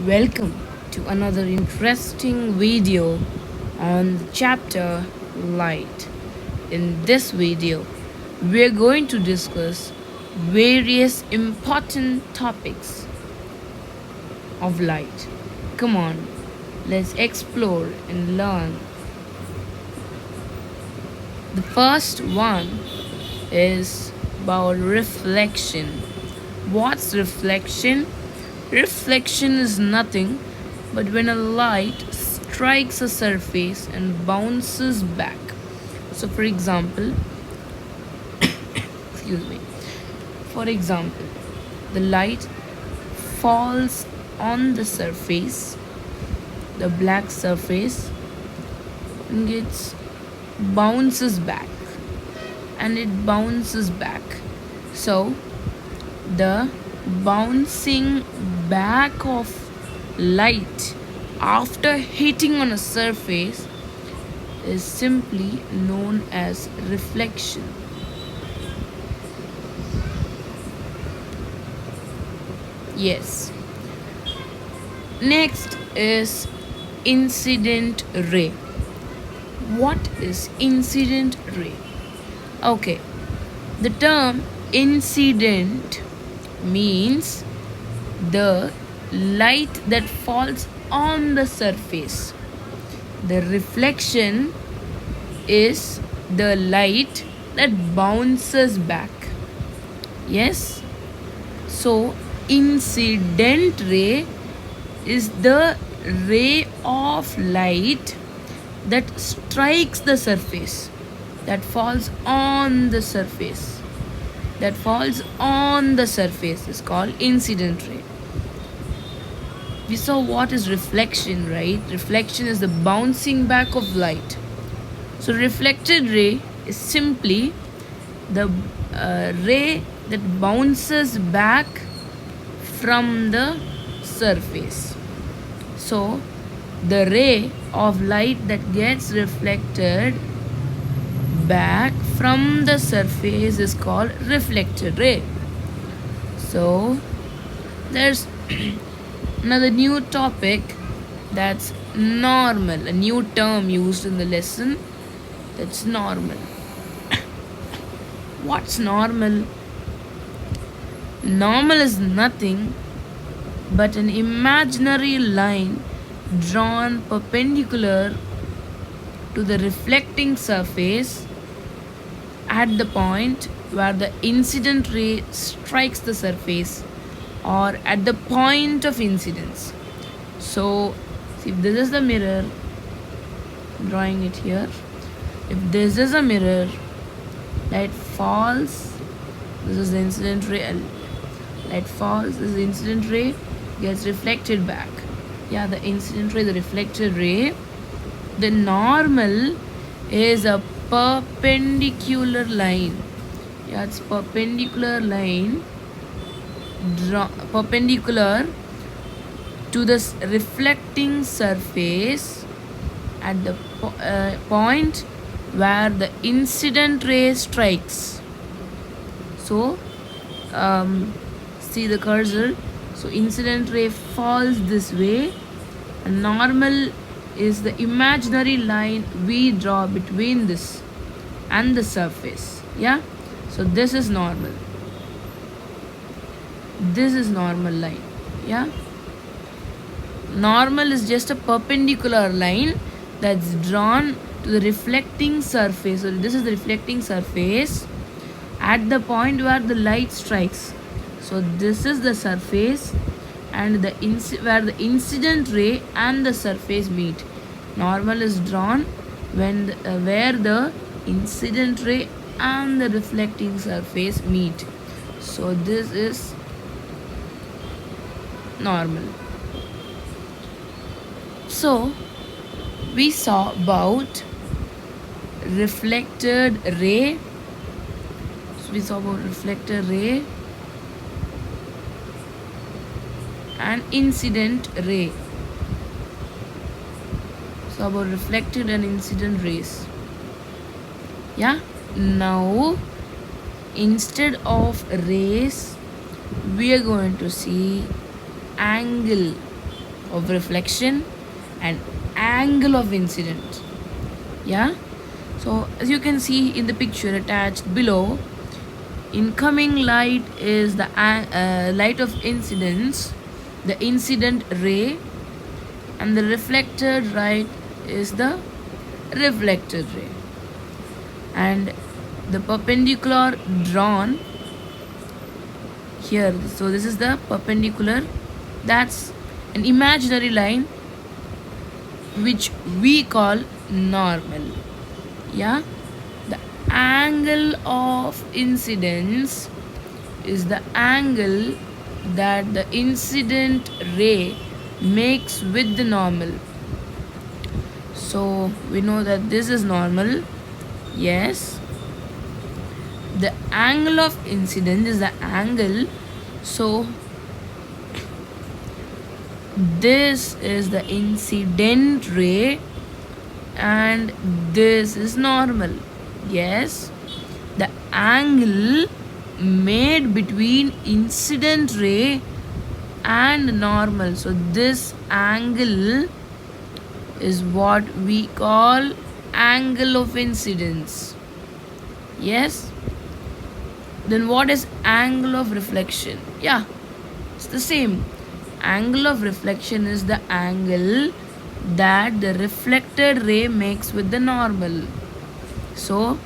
Welcome to another interesting video on the chapter Light. In this video, we are going to discuss various important topics of light. Come on, let's explore and learn. The first one is about reflection. What's reflection? Reflection is nothing but when a light strikes a surface and bounces back. So, for example, excuse me, for example, the light falls on the surface, the black surface, and it bounces back, and it bounces back. So, the bouncing back of light after hitting on a surface is simply known as reflection. Yes. Next is incident ray. What is incident ray? Okay. The term incident means the light that falls on the surface. The reflection is the light that bounces back. Yes? So, incident ray is the ray of light that strikes the surface, that falls on the surface. That falls on the surface is called incident ray. We saw what is reflection, right? Reflection is the bouncing back of light. So reflected ray is simply the ray that bounces back from the surface. So the ray of light that gets reflected back from the surface is called reflected ray. So there's another new topic, that's normal, a new term used in the lesson, that's normal. What's normal? Normal is nothing but an imaginary line drawn perpendicular to the reflecting surface at the point where the incident ray strikes the surface or at the point of incidence. So, see, if this is the mirror, I'm drawing it here. If this is a mirror, light falls, this is the incident ray, light falls, this is the incident ray, gets reflected back. Yeah, the incident ray, the reflected ray. The normal is a perpendicular line. Yeah, it's perpendicular line, perpendicular to the reflecting surface at the point where the incident ray strikes. So, see the cursor. So, incident ray falls this way, and normal is the imaginary line we draw between this and the surface. Yeah, so this is normal, this is normal line. Yeah, normal is just a perpendicular line that's drawn to the reflecting surface. So this is the reflecting surface at the point where the light strikes. So this is the surface and the where the incident ray and the surface meet. Normal is drawn when where the incident ray and the reflecting surface meet. So this is normal. So we saw about reflected ray. So we saw about reflected ray and incident ray. So about reflected and incident rays. Yeah, now instead of rays we are going to see angle. of reflection and angle of incident. Yeah, so as you can see in the picture attached below, incoming light is the light of incidence, the incident ray, and the reflected light is the reflected ray. And the perpendicular drawn here, so this is the perpendicular, that's an imaginary line which we call normal. Yeah, the angle of incidence is the angle that the incident ray makes with the normal. So we know that this is normal. Yes, the angle of incidence is the angle, so this is the incident ray and this is normal. Yes, the angle made between incident ray and normal, so this angle is what we call angle of incidence. Yes, then what is angle of reflection? Yeah, it's the same. Angle of reflection is the angle that the reflected ray makes with the normal. So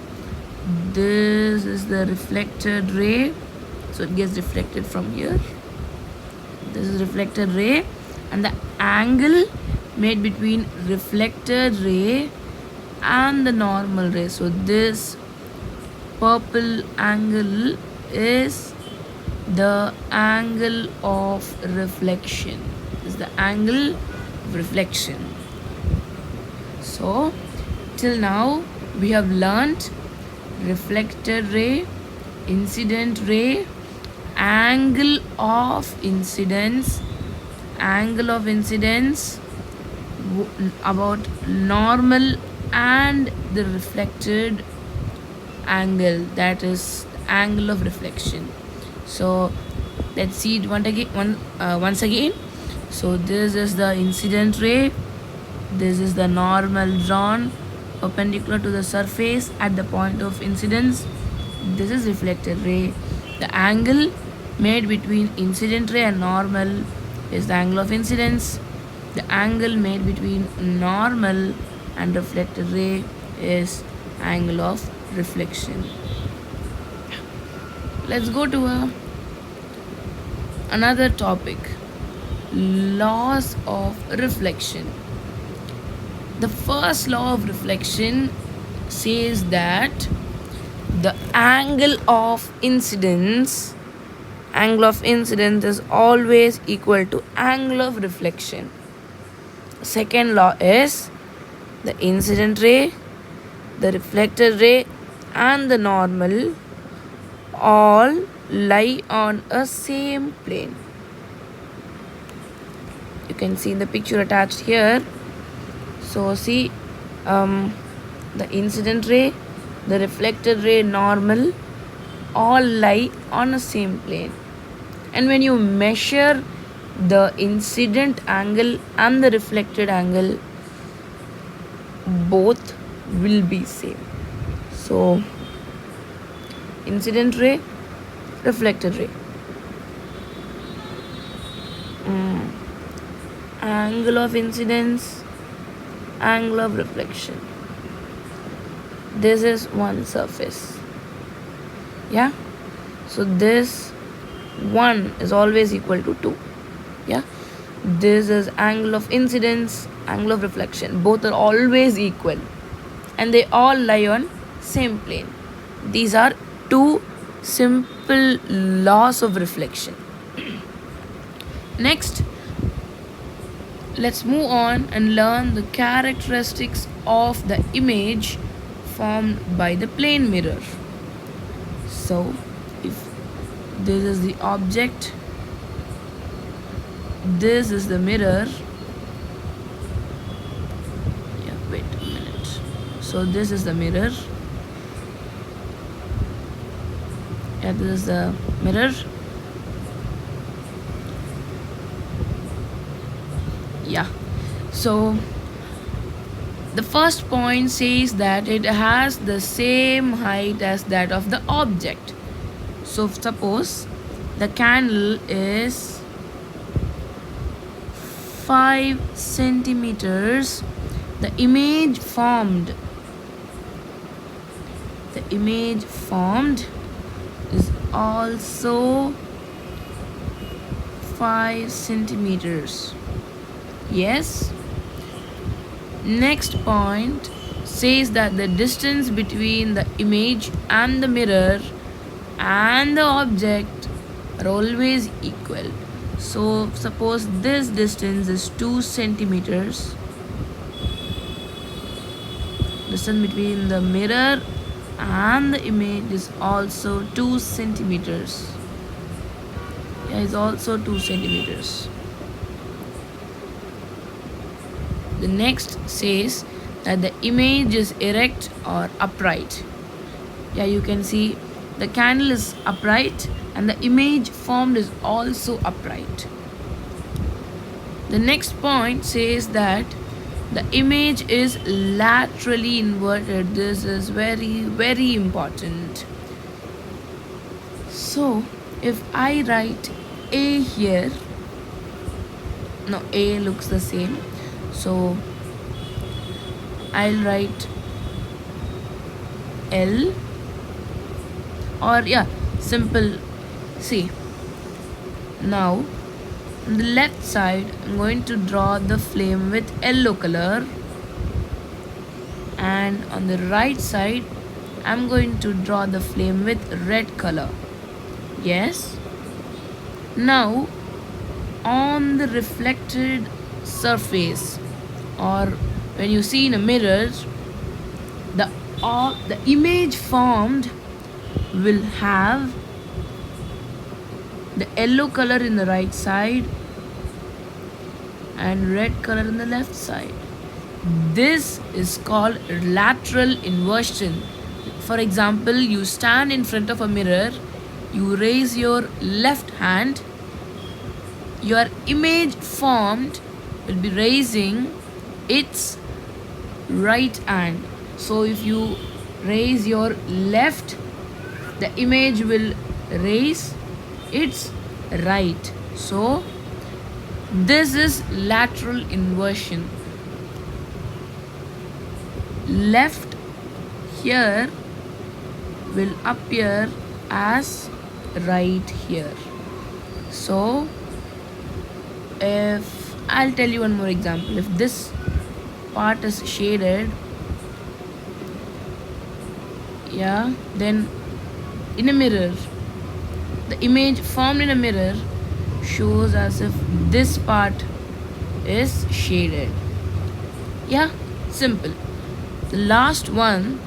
this is the reflected ray, so it gets reflected from here. This is reflected ray and the angle made between reflected ray and the normal ray, so this purple angle is the angle of reflection. This is the angle of reflection. So till now we have learnt reflected ray, incident ray, angle of incidence, about normal and the reflected angle, that is angle of reflection. So let's see it once again. So this is the incident ray, this is the normal drawn perpendicular to the surface at the point of incidence, this is reflected ray. The angle made between incident ray and normal is the angle of incidence. The angle made between normal and reflected ray is angle of reflection. Let's go to another topic, laws of reflection. The first law of reflection says that the angle of incidence is always equal to angle of reflection. Second law is the incident ray, the reflected ray and the normal all lie on a same plane. You can see in the picture attached here. So see, the incident ray, the reflected ray, normal all lie on a same plane, and when you measure the incident angle and the reflected angle, both will be same. So incident ray, reflected ray, angle of incidence, angle of reflection, this is one surface. Yeah, so this 1 is always equal to 2. Yeah, this is angle of incidence, angle of reflection, both are always equal and they all lie on same plane. These are two simple laws of reflection. Next, let's move on and learn the characteristics of the image formed by the plane mirror. So if this is the object, this is the mirror. Yeah, wait a minute. So this is the mirror. Yeah, this is the mirror. Yeah. So the first point says that it has the same height as that of the object. So suppose the candle is 5 centimeters. The image formed is also 5 centimeters. Yes. Next point says that the distance between the image and the mirror and the object are always equal. So suppose this distance is 2 centimeters. Distance between the mirror and the image is also 2 centimeters. Yeah, it's also 2 centimeters. The next says that the image is erect or upright. Yeah, you can see the candle is upright and the image formed is also upright. The next point says that the image is laterally inverted. This is very important. So if I write A here, no, A looks the same. So I'll write L, or yeah, simple. See, now on the left side I'm going to draw the flame with yellow color, and on the right side I'm going to draw the flame with red color. Yes. Now on the reflected surface, or when you see in a mirror, the image formed will have the yellow color in the right side and red color in the left side. This is called lateral inversion. For example, you stand in front of a mirror, you raise your left hand, your image formed will be raising its right hand. So if you raise your left, the image will raise its right. So this is lateral inversion. Left here will appear as right here. So if I'll tell you one more example, if this part is shaded, yeah, then in a mirror, the image formed in a mirror shows as if this part is shaded. Yeah, simple. The last one,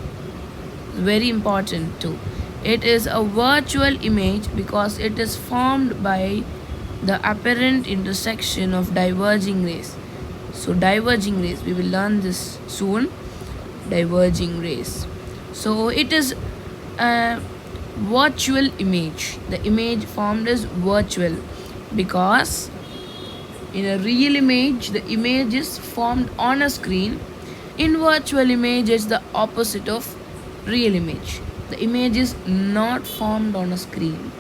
very important too. It is a virtual image because it is formed by the apparent intersection of diverging rays. So diverging rays, we will learn this soon. Diverging rays. So it is a virtual image. The image formed is virtual because in a real image the image is formed on a screen. In virtual image it's the opposite of real image. The image is not formed on a screen.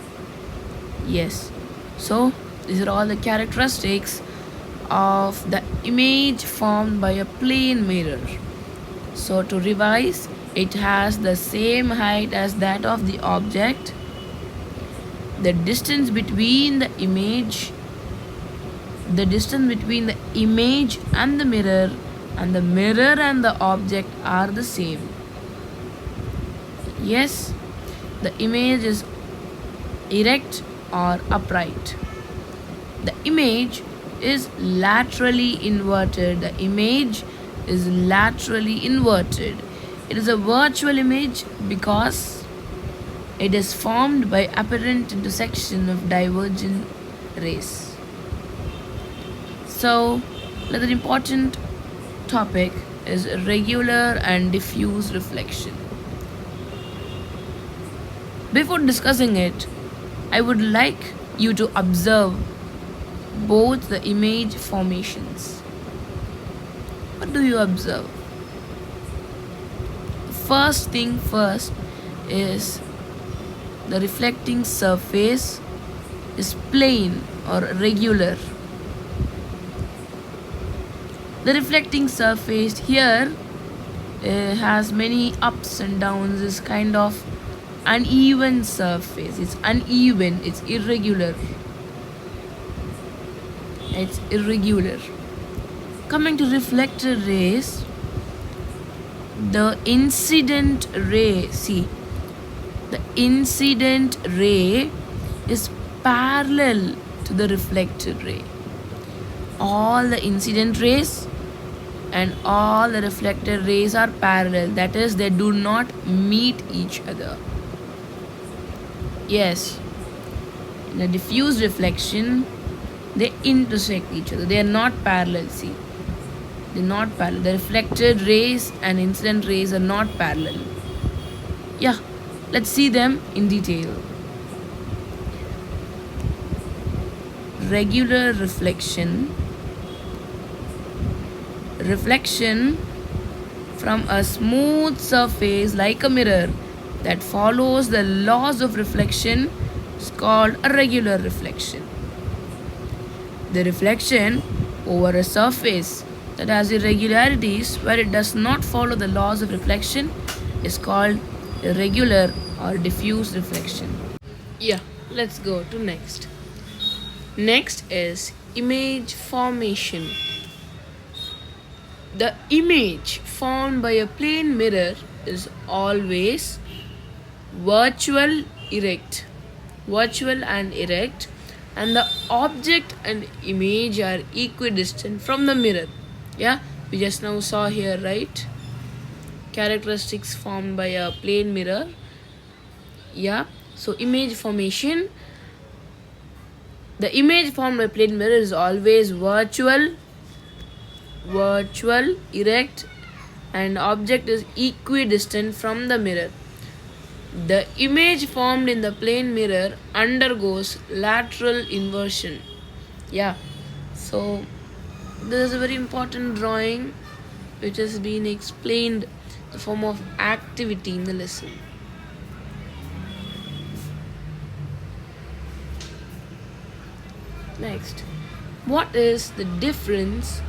Yes. So these are all the characteristics of the image formed by a plane mirror. So to revise, it has the same height as that of the object. The distance between the image and the mirror and the mirror and the object are the same. Yes, the image is erect or upright. The image is laterally inverted. The image is laterally inverted. It is a virtual image because it is formed by apparent intersection of divergent rays. So, another important topic is regular and diffuse reflection. Before discussing it, I would like you to observe both the image formations. What do you observe? First thing first is the reflecting surface is plane or regular. The reflecting surface here has many ups and downs, is kind of uneven surface. It's uneven, it's irregular. It's irregular. Coming to reflected rays, the incident ray, see, the incident ray is parallel to the reflected ray. All the incident rays and all the reflected rays are parallel, that is, they do not meet each other. Yes, in a diffuse reflection, they intersect each other, they are not parallel. See, they're not parallel. The reflected rays and incident rays are not parallel. Yeah, let's see them in detail. Regular reflection. Reflection from a smooth surface like a mirror that follows the laws of reflection is called a regular reflection. The reflection over a surface that has irregularities where it does not follow the laws of reflection is called irregular or diffuse reflection. Yeah, let's go to next. Next is image formation. The image formed by a plane mirror is always virtual and erect, and the object and image are equidistant from the mirror. Yeah, we just now saw here, right? Characteristics formed by a plane mirror. Yeah, so image formation. The image formed by plane mirror is always virtual, erect, and object is equidistant from the mirror. The image formed in the plane mirror undergoes lateral inversion. Yeah, so this is a very important drawing which has been explained in the form of activity in the lesson. Next, what is the difference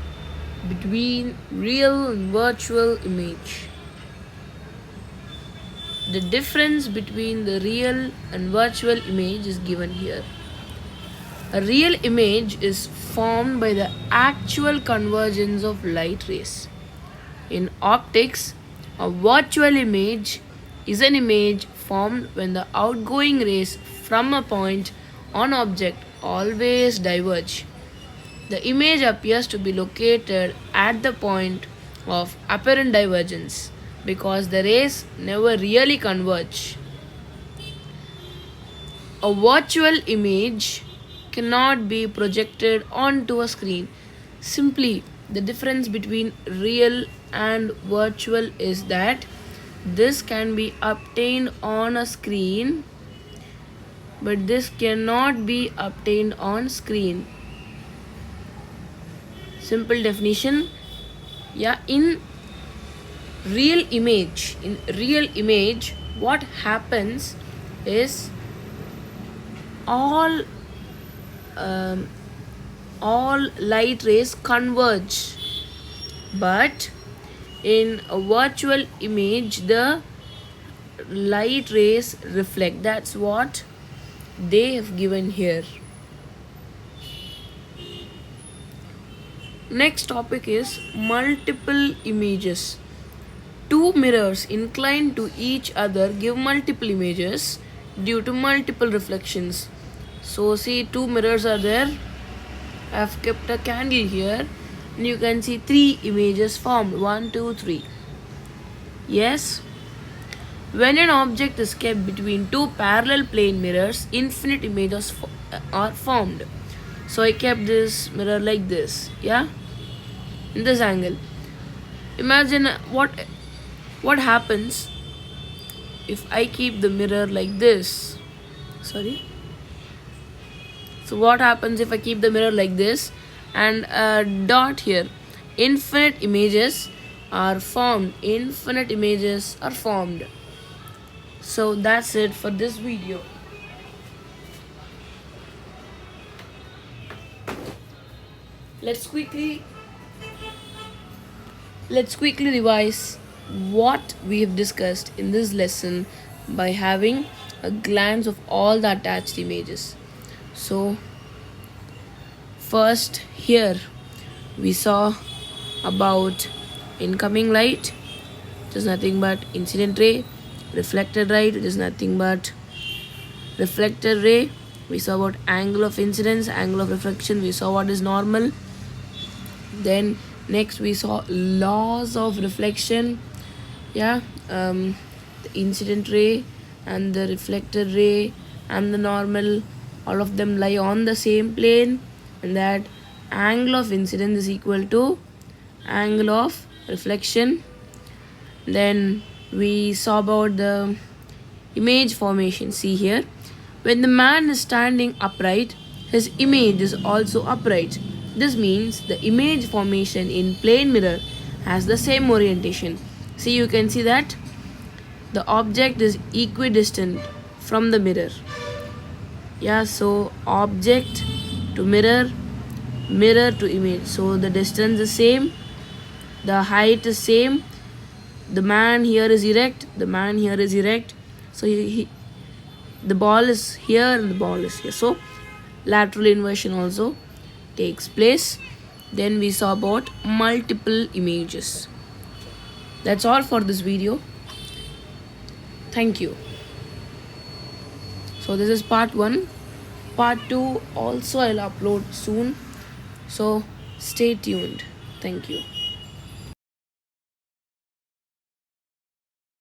between real and virtual image? The difference between the real and virtual image is given here. A real image is formed by the actual convergence of light rays. In optics, a virtual image is an image formed when the outgoing rays from a point on object always diverge. The image appears to be located at the point of apparent divergence because the rays never really converge. A virtual image cannot be projected onto a screen. Simply, the difference between real and virtual is that this can be obtained on a screen, but this cannot be obtained on screen. Simple definition. Yeah, in real image, what happens is all light rays converge, but in a virtual image the light rays reflect. That's what they have given here. Next topic is multiple images. Two mirrors inclined to each other give multiple images due to multiple reflections. So see, two mirrors are there. I have kept a candle here and you can see three images formed. 1, 2, 3. Yes. When an object is kept between two parallel plane mirrors, infinite images are formed. So I kept this mirror like this, yeah, in this angle. Imagine what happens if I keep the mirror like this. Sorry. So what happens if I keep the mirror like this and a dot here? infinite images are formed. Infinite images are formed. So that's it for this video. Let's quickly revise what we have discussed in this lesson by having a glance of all the attached images. So first, here we saw about incoming light, which is nothing but incident ray, reflected light, which is nothing but reflected ray. We saw about angle of incidence, angle of reflection, we saw what is normal. Then next we saw laws of reflection. The incident ray and the reflected ray and the normal, all of them lie on the same plane, and that angle of incidence is equal to angle of reflection. Then we saw about the image formation. See here, when the man is standing upright, his image is also upright. This means the image formation in plane mirror has the same orientation. See, you can see that the object is equidistant from the mirror. So object to mirror, mirror to image. So the distance is same, the height is same. The man here is erect, the man here is erect. So the ball is here and the ball is here. So lateral inversion also takes place. Then we saw about multiple images. That's all for this video. Thank you. So this is part 1. Part 2 also I'll upload soon. So stay tuned. Thank you.